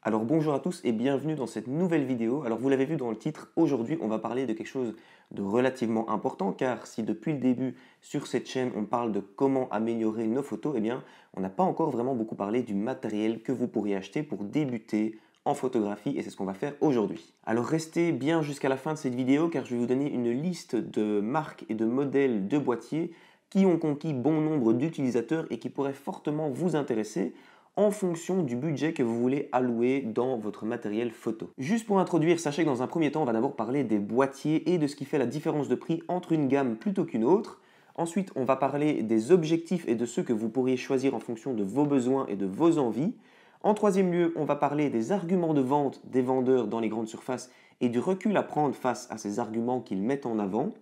Alors bonjour à tous et bienvenue dans cette nouvelle vidéo. Alors vous l'avez vu dans le titre, aujourd'hui on va parler de quelque chose de relativement important car si depuis le début sur cette chaîne on parle de comment améliorer nos photos, eh bien on n'a pas encore vraiment beaucoup parlé du matériel que vous pourriez acheter pour débuter en photographie et c'est ce qu'on va faire aujourd'hui. Alors restez bien jusqu'à la fin de cette vidéo car je vais vous donner une liste de marques et de modèles de boîtiers qui ont conquis bon nombre d'utilisateurs et qui pourraient fortement vous intéresser en fonction du budget que vous voulez allouer dans votre matériel photo. Juste pour introduire, sachez que dans un premier temps, on va d'abord parler des boîtiers et de ce qui fait la différence de prix entre une gamme plutôt qu'une autre. Ensuite, on va parler des objectifs et de ceux que vous pourriez choisir en fonction de vos besoins et de vos envies. En troisième lieu, on va parler des arguments de vente des vendeurs dans les grandes surfaces et du recul à prendre face à ces arguments qu'ils mettent en avant.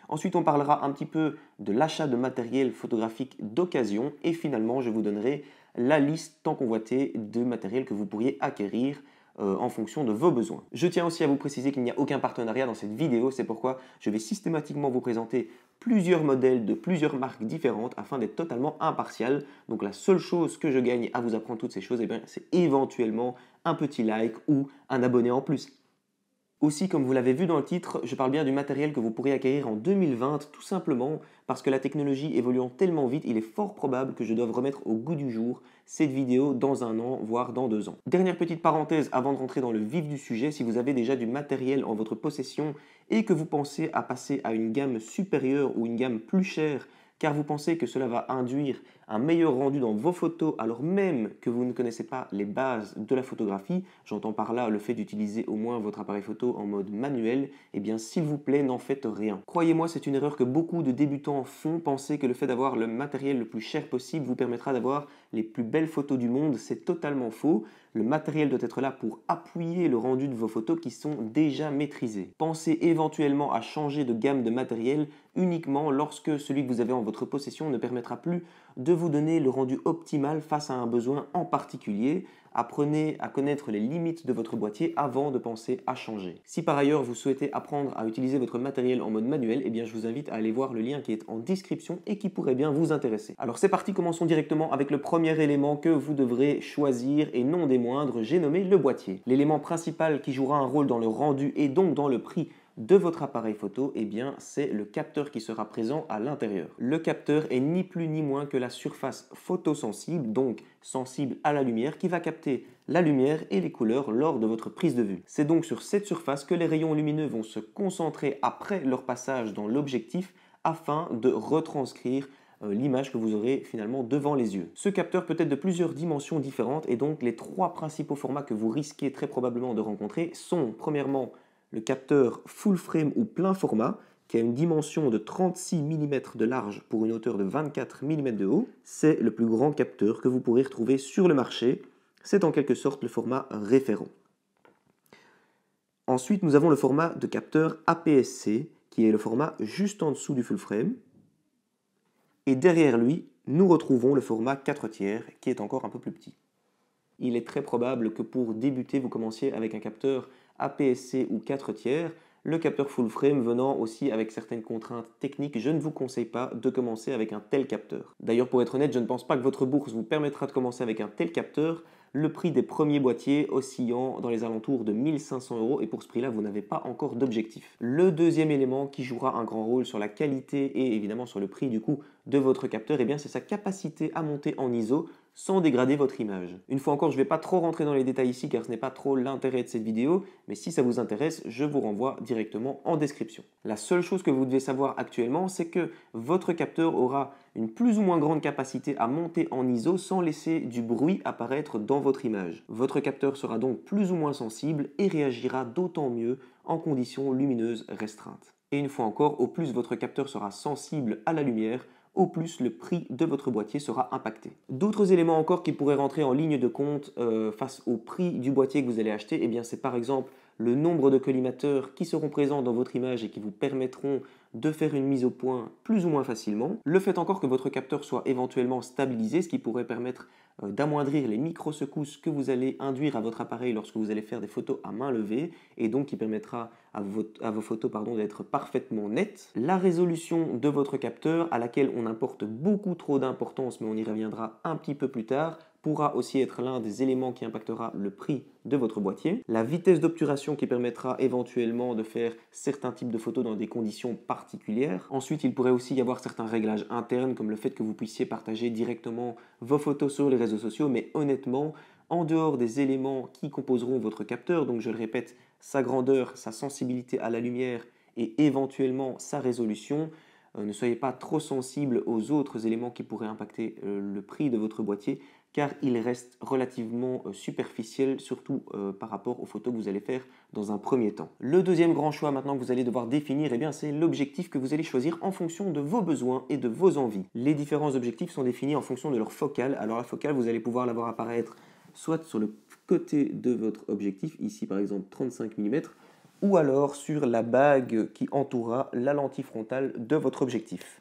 Ensuite, on parlera un petit peu de l'achat de matériel photographique d'occasion et finalement, je vous donnerai la liste tant convoitée de matériel que vous pourriez acquérir en fonction de vos besoins. Je tiens aussi à vous préciser qu'il n'y a aucun partenariat dans cette vidéo, c'est pourquoi je vais systématiquement vous présenter plusieurs modèles de plusieurs marques différentes afin d'être totalement impartial. Donc la seule chose que je gagne à vous apprendre toutes ces choses, eh bien, c'est éventuellement un petit like ou un abonné en plus. Aussi, comme vous l'avez vu dans le titre, je parle bien du matériel que vous pourrez acquérir en 2020, tout simplement parce que la technologie évoluant tellement vite, il est fort probable que je doive remettre au goût du jour cette vidéo dans un an, voire dans 2 ans. Dernière petite parenthèse avant de rentrer dans le vif du sujet, si vous avez déjà du matériel en votre possession et que vous pensez à passer à une gamme supérieure ou une gamme plus chère, car vous pensez que cela va induire un meilleur rendu dans vos photos alors même que vous ne connaissez pas les bases de la photographie, j'entends par là le fait d'utiliser au moins votre appareil photo en mode manuel, eh bien s'il vous plaît n'en faites rien. Croyez-moi, c'est une erreur que beaucoup de débutants font, penser que le fait d'avoir le matériel le plus cher possible vous permettra d'avoir les plus belles photos du monde, c'est totalement faux. Le matériel doit être là pour appuyer le rendu de vos photos qui sont déjà maîtrisées. Pensez éventuellement à changer de gamme de matériel uniquement lorsque celui que vous avez en votre possession ne permettra plus de vous donner le rendu optimal face à un besoin en particulier. Apprenez à connaître les limites de votre boîtier avant de penser à changer. Si par ailleurs vous souhaitez apprendre à utiliser votre matériel en mode manuel, eh bien je vous invite à aller voir le lien qui est en description et qui pourrait bien vous intéresser. Alors c'est parti, commençons directement avec le premier élément que vous devrez choisir et non des moindres, j'ai nommé le boîtier. L'élément principal qui jouera un rôle dans le rendu et donc dans le prix de votre appareil photo, eh bien, c'est le capteur qui sera présent à l'intérieur. Le capteur est ni plus ni moins que la surface photosensible, donc sensible à la lumière, qui va capter la lumière et les couleurs lors de votre prise de vue. C'est donc sur cette surface que les rayons lumineux vont se concentrer après leur passage dans l'objectif afin de retranscrire l'image que vous aurez finalement devant les yeux. Ce capteur peut être de plusieurs dimensions différentes et donc les trois principaux formats que vous risquez très probablement de rencontrer sont premièrement le capteur full frame ou plein format qui a une dimension de 36 mm de large pour une hauteur de 24 mm de haut. C'est le plus grand capteur que vous pourrez retrouver sur le marché. C'est en quelque sorte le format référent. Ensuite, nous avons le format de capteur APS-C qui est le format juste en dessous du full frame. Et derrière lui, nous retrouvons le format 4/3 qui est encore un peu plus petit. Il est très probable que pour débuter, vous commenciez avec un capteur APS-C ou 4/3, le capteur full frame venant aussi avec certaines contraintes techniques, je ne vous conseille pas de commencer avec un tel capteur. D'ailleurs, pour être honnête, je ne pense pas que votre bourse vous permettra de commencer avec un tel capteur, le prix des premiers boîtiers oscillant dans les alentours de 1 500 € et pour ce prix-là, vous n'avez pas encore d'objectif. Le deuxième élément qui jouera un grand rôle sur la qualité et évidemment sur le prix du coup de votre capteur, eh bien c'est sa capacité à monter en ISO sans dégrader votre image. Une fois encore, je ne vais pas trop rentrer dans les détails ici car ce n'est pas trop l'intérêt de cette vidéo, mais si ça vous intéresse, je vous renvoie directement en description. La seule chose que vous devez savoir actuellement, c'est que votre capteur aura une plus ou moins grande capacité à monter en ISO sans laisser du bruit apparaître dans votre image. Votre capteur sera donc plus ou moins sensible et réagira d'autant mieux en conditions lumineuses restreintes. Et une fois encore, au plus votre capteur sera sensible à la lumière, au plus le prix de votre boîtier sera impacté. D'autres éléments encore qui pourraient rentrer en ligne de compte face au prix du boîtier que vous allez acheter, eh bien c'est par exemple le nombre de collimateurs qui seront présents dans votre image et qui vous permettront de faire une mise au point plus ou moins facilement. Le fait encore que votre capteur soit éventuellement stabilisé, ce qui pourrait permettre d'amoindrir les micro-secousses que vous allez induire à votre appareil lorsque vous allez faire des photos à main levée et donc qui permettra à vos photos d'être parfaitement nettes. La résolution de votre capteur à laquelle on apporte beaucoup trop d'importance, mais on y reviendra un petit peu plus tard, pourra aussi être l'un des éléments qui impactera le prix de votre boîtier. La vitesse d'obturation qui permettra éventuellement de faire certains types de photos dans des conditions particulières. Ensuite, il pourrait aussi y avoir certains réglages internes comme le fait que vous puissiez partager directement vos photos sur les réseaux sociaux, mais honnêtement, en dehors des éléments qui composeront votre capteur, donc je le répète, sa grandeur, sa sensibilité à la lumière et éventuellement sa résolution, ne soyez pas trop sensible aux autres éléments qui pourraient impacter le prix de votre boîtier, car il reste relativement superficiel, surtout par rapport aux photos que vous allez faire dans un premier temps. Le deuxième grand choix maintenant que vous allez devoir définir, eh bien, c'est l'objectif que vous allez choisir en fonction de vos besoins et de vos envies. Les différents objectifs sont définis en fonction de leur focale. Alors la focale, vous allez pouvoir la voir apparaître soit sur le côté de votre objectif, ici par exemple 35 mm, ou alors sur la bague qui entourera la lentille frontale de votre objectif.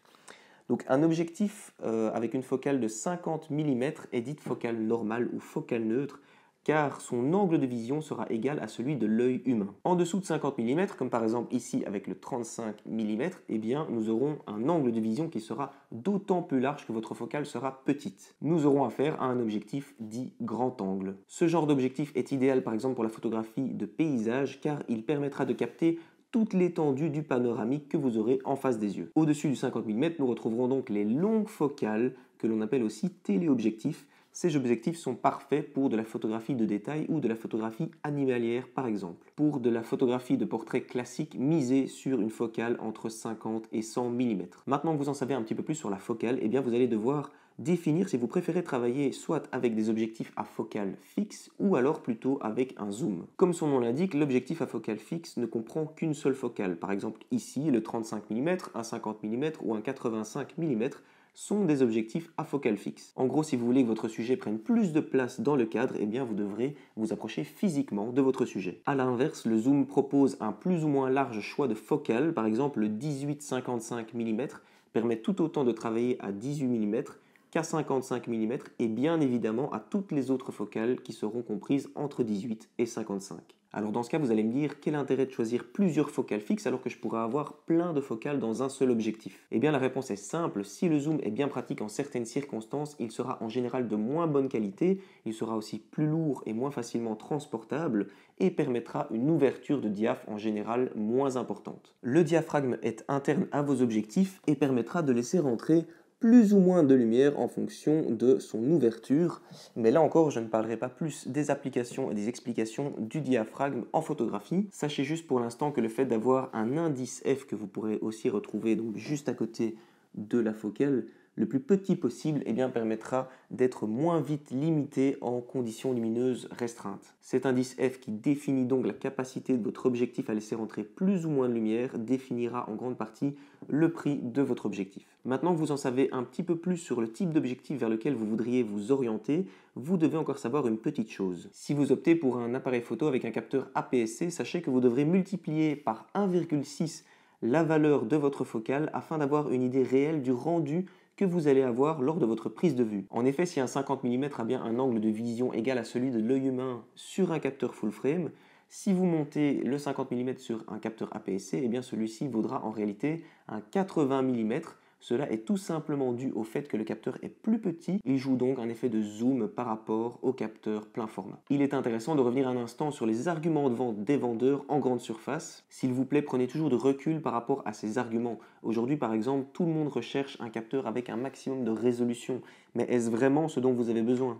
Donc un objectif avec une focale de 50 mm est dite focale normale ou focale neutre, car son angle de vision sera égal à celui de l'œil humain. En dessous de 50 mm, comme par exemple ici avec le 35 mm, eh bien, nous aurons un angle de vision qui sera d'autant plus large que votre focale sera petite. Nous aurons affaire à un objectif dit grand angle. Ce genre d'objectif est idéal par exemple pour la photographie de paysage, car il permettra de capter toute l'étendue du panoramique que vous aurez en face des yeux. Au-dessus du 50 mm, nous retrouverons donc les longues focales, que l'on appelle aussi téléobjectifs. Ces objectifs sont parfaits pour de la photographie de détail ou de la photographie animalière par exemple. Pour de la photographie de portrait classique, misez sur une focale entre 50 et 100 mm. Maintenant que vous en savez un petit peu plus sur la focale, eh bien vous allez devoir définir si vous préférez travailler soit avec des objectifs à focale fixe ou alors plutôt avec un zoom. Comme son nom l'indique, l'objectif à focale fixe ne comprend qu'une seule focale. Par exemple ici, le 35 mm, un 50 mm ou un 85 mm sont des objectifs à focale fixe. En gros, si vous voulez que votre sujet prenne plus de place dans le cadre, eh bien vous devrez vous approcher physiquement de votre sujet. A l'inverse, le zoom propose un plus ou moins large choix de focales. Par exemple, le 18-55 mm permet tout autant de travailler à 18 mm qu'à 55 mm et bien évidemment à toutes les autres focales qui seront comprises entre 18 et 55. Alors dans ce cas, vous allez me dire quel intérêt de choisir plusieurs focales fixes alors que je pourrais avoir plein de focales dans un seul objectif? Eh bien la réponse est simple, si le zoom est bien pratique en certaines circonstances, il sera en général de moins bonne qualité, il sera aussi plus lourd et moins facilement transportable et permettra une ouverture de diaph en général moins importante. Le diaphragme est interne à vos objectifs et permettra de laisser rentrer plus ou moins de lumière en fonction de son ouverture. Mais là encore, je ne parlerai pas plus des applications et des explications du diaphragme en photographie. Sachez juste pour l'instant que le fait d'avoir un indice F que vous pourrez aussi retrouver donc juste à côté de la focale, le plus petit possible, eh bien, permettra d'être moins vite limité en conditions lumineuses restreintes. Cet indice F qui définit donc la capacité de votre objectif à laisser rentrer plus ou moins de lumière définira en grande partie le prix de votre objectif. Maintenant que vous en savez un petit peu plus sur le type d'objectif vers lequel vous voudriez vous orienter, vous devez encore savoir une petite chose. Si vous optez pour un appareil photo avec un capteur APS-C, sachez que vous devrez multiplier par 1,6 la valeur de votre focale afin d'avoir une idée réelle du rendu que vous allez avoir lors de votre prise de vue. En effet, si un 50 mm a bien un angle de vision égal à celui de l'œil humain sur un capteur full frame, si vous montez le 50 mm sur un capteur APS-C, eh bien celui-ci vaudra en réalité un 80 mm. Cela est tout simplement dû au fait que le capteur est plus petit, il joue donc un effet de zoom par rapport au capteur plein format. Il est intéressant de revenir un instant sur les arguments de vente des vendeurs en grande surface. S'il vous plaît, prenez toujours de recul par rapport à ces arguments. Aujourd'hui par exemple, tout le monde recherche un capteur avec un maximum de résolution, mais est-ce vraiment ce dont vous avez besoin ?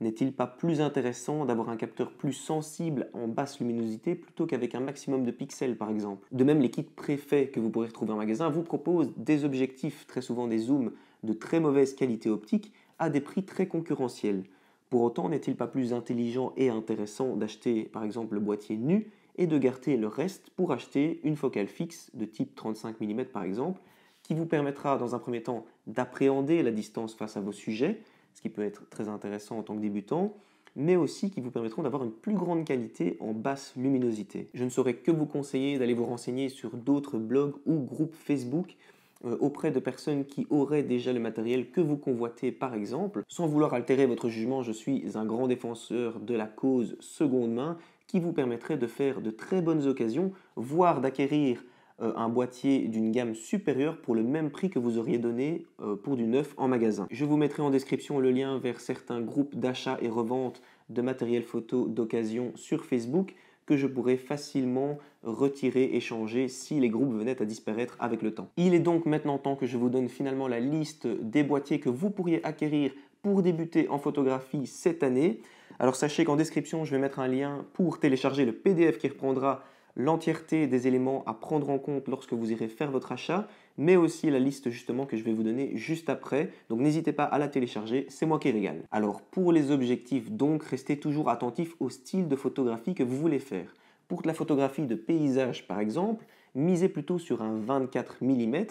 N'est-il pas plus intéressant d'avoir un capteur plus sensible en basse luminosité plutôt qu'avec un maximum de pixels par exemple? De même, les kits préfaits que vous pourrez retrouver en magasin vous proposent des objectifs, très souvent des zooms de très mauvaise qualité optique, à des prix très concurrentiels. Pour autant, n'est-il pas plus intelligent et intéressant d'acheter par exemple le boîtier nu et de garder le reste pour acheter une focale fixe de type 35 mm par exemple, qui vous permettra dans un premier temps d'appréhender la distance face à vos sujets, ce qui peut être très intéressant en tant que débutant, mais aussi qui vous permettront d'avoir une plus grande qualité en basse luminosité. Je ne saurais que vous conseiller d'aller vous renseigner sur d'autres blogs ou groupes Facebook auprès de personnes qui auraient déjà le matériel que vous convoitez par exemple. Sans vouloir altérer votre jugement, je suis un grand défenseur de la cause seconde main qui vous permettrait de faire de très bonnes occasions, voire d'acquérir un boîtier d'une gamme supérieure pour le même prix que vous auriez donné pour du neuf en magasin. Je vous mettrai en description le lien vers certains groupes d'achat et revente de matériel photo d'occasion sur Facebook que je pourrais facilement retirer et changer si les groupes venaient à disparaître avec le temps. Il est donc maintenant temps que je vous donne finalement la liste des boîtiers que vous pourriez acquérir pour débuter en photographie cette année. Alors sachez qu'en description, je vais mettre un lien pour télécharger le PDF qui reprendra l'entièreté des éléments à prendre en compte lorsque vous irez faire votre achat, mais aussi la liste justement que je vais vous donner juste après. Donc n'hésitez pas à la télécharger, c'est moi qui régale. Alors pour les objectifs, donc restez toujours attentif au style de photographie que vous voulez faire. Pour la photographie de paysage par exemple, misez plutôt sur un 24 mm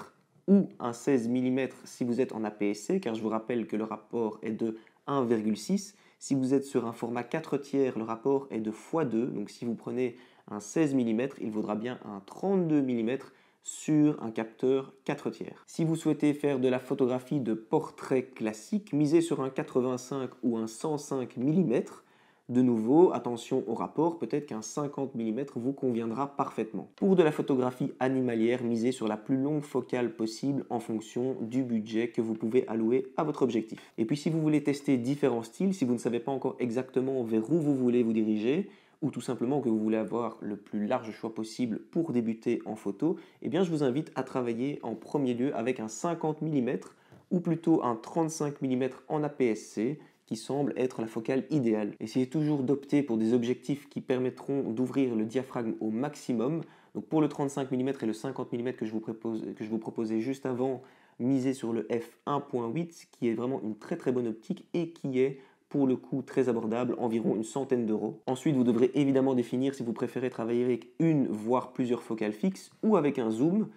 ou un 16 mm si vous êtes en APS-C, car je vous rappelle que le rapport est de 1,6. Si vous êtes sur un format 4/3, le rapport est de x2. Donc si vous prenez un 16 mm, il vaudra bien un 32 mm sur un capteur 4/3. Si vous souhaitez faire de la photographie de portrait classique, misez sur un 85 ou un 105 mm. De nouveau, attention au rapport, peut-être qu'un 50 mm vous conviendra parfaitement. Pour de la photographie animalière, misez sur la plus longue focale possible en fonction du budget que vous pouvez allouer à votre objectif. Et puis si vous voulez tester différents styles, si vous ne savez pas encore exactement vers où vous voulez vous diriger, ou tout simplement que vous voulez avoir le plus large choix possible pour débuter en photo, eh bien je vous invite à travailler en premier lieu avec un 50 mm ou plutôt un 35 mm en APS-C qui semble être la focale idéale. Essayez toujours d'opter pour des objectifs qui permettront d'ouvrir le diaphragme au maximum. Donc pour le 35 mm et le 50 mm que je vous proposais juste avant, misez sur le f1.8 qui est vraiment une très bonne optique et qui est pour le coût très abordable, environ une centaine d'euros. Ensuite, vous devrez évidemment définir si vous préférez travailler avec une voire plusieurs focales fixes ou avec un zoom.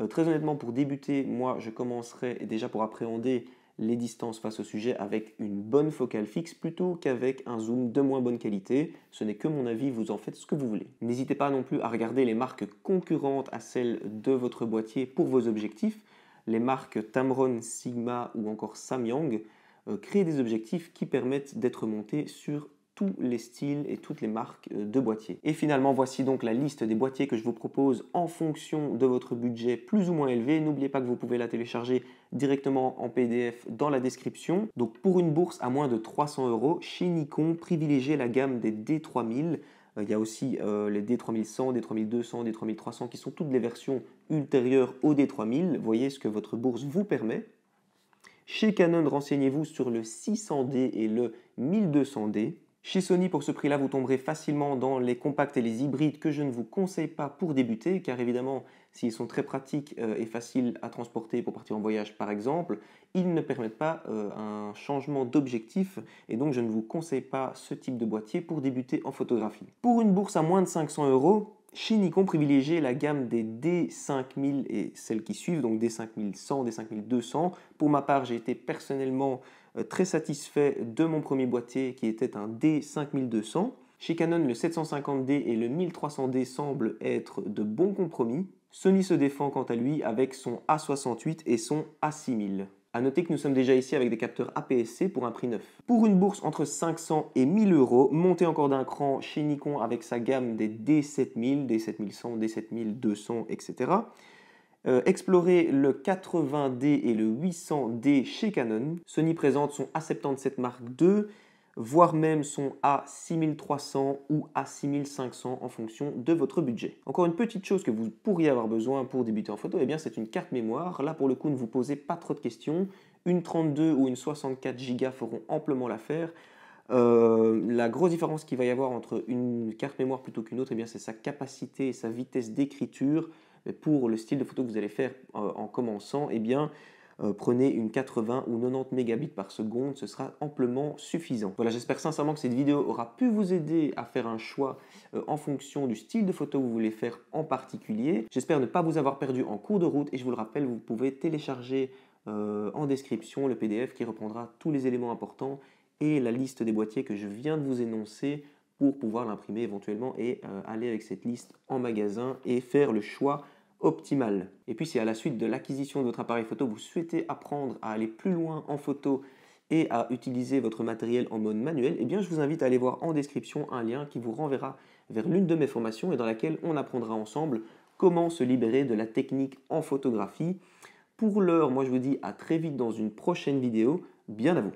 Très honnêtement, pour débuter, moi je commencerai déjà pour appréhender les distances face au sujet avec une bonne focale fixe plutôt qu'avec un zoom de moins bonne qualité. Ce n'est que mon avis, vous en faites ce que vous voulez. N'hésitez pas non plus à regarder les marques concurrentes à celles de votre boîtier pour vos objectifs. Les marques Tamron, Sigma ou encore Samyang créent des objectifs qui permettent d'être montés sur tous les styles et toutes les marques de boîtiers. Et finalement, voici donc la liste des boîtiers que je vous propose en fonction de votre budget plus ou moins élevé. N'oubliez pas que vous pouvez la télécharger directement en PDF dans la description. Donc pour une bourse à moins de 300 euros, chez Nikon, privilégiez la gamme des D3000. Il y a aussi les D3100, D3200, D3300 qui sont toutes les versions ultérieures au D3000. Voyez ce que votre bourse vous permet. Chez Canon, renseignez-vous sur le 600D et le 1200D. Chez Sony, pour ce prix-là, vous tomberez facilement dans les compacts et les hybrides que je ne vous conseille pas pour débuter, car évidemment, s'ils sont très pratiques et faciles à transporter pour partir en voyage par exemple, ils ne permettent pas un changement d'objectif et donc je ne vous conseille pas ce type de boîtier pour débuter en photographie. Pour une bourse à moins de 500 euros, chez Nikon, privilégiez la gamme des D5000 et celles qui suivent, donc D5100, D5200. Pour ma part, j'ai été personnellement très satisfait de mon premier boîtier qui était un D5200. Chez Canon, le 750D et le 1300D semblent être de bons compromis. Sony se défend quant à lui avec son A68 et son A6000. A noter que nous sommes déjà ici avec des capteurs APS-C pour un prix neuf. Pour une bourse entre 500 et 1000 euros, montez encore d'un cran chez Nikon avec sa gamme des D7000, D7100, D7200, etc. Explorez le 80D et le 800D chez Canon. Sony présente son A77 Mark II, voire même son A6300 ou A6500 en fonction de votre budget. Encore une petite chose que vous pourriez avoir besoin pour débuter en photo, eh bien c'est une carte mémoire. Là pour le coup, ne vous posez pas trop de questions. Une 32 ou une 64 Go feront amplement l'affaire. La grosse différence qu'il va y avoir entre une carte mémoire plutôt qu'une autre, eh bien c'est sa capacité et sa vitesse d'écriture. Mais pour le style de photo que vous allez faire en commençant, eh bien prenez une 80 ou 90 mégabits par seconde, ce sera amplement suffisant. Voilà, j'espère sincèrement que cette vidéo aura pu vous aider à faire un choix en fonction du style de photo que vous voulez faire en particulier. J'espère ne pas vous avoir perdu en cours de route et je vous le rappelle, vous pouvez télécharger en description le PDF qui reprendra tous les éléments importants et la liste des boîtiers que je viens de vous énoncer pour pouvoir l'imprimer éventuellement et aller avec cette liste en magasin et faire le choix optimal. Et puis si à la suite de l'acquisition de votre appareil photo, vous souhaitez apprendre à aller plus loin en photo et à utiliser votre matériel en mode manuel, eh bien je vous invite à aller voir en description un lien qui vous renverra vers l'une de mes formations et dans laquelle on apprendra ensemble comment se libérer de la technique en photographie. Pour l'heure, moi je vous dis à très vite dans une prochaine vidéo. Bien à vous.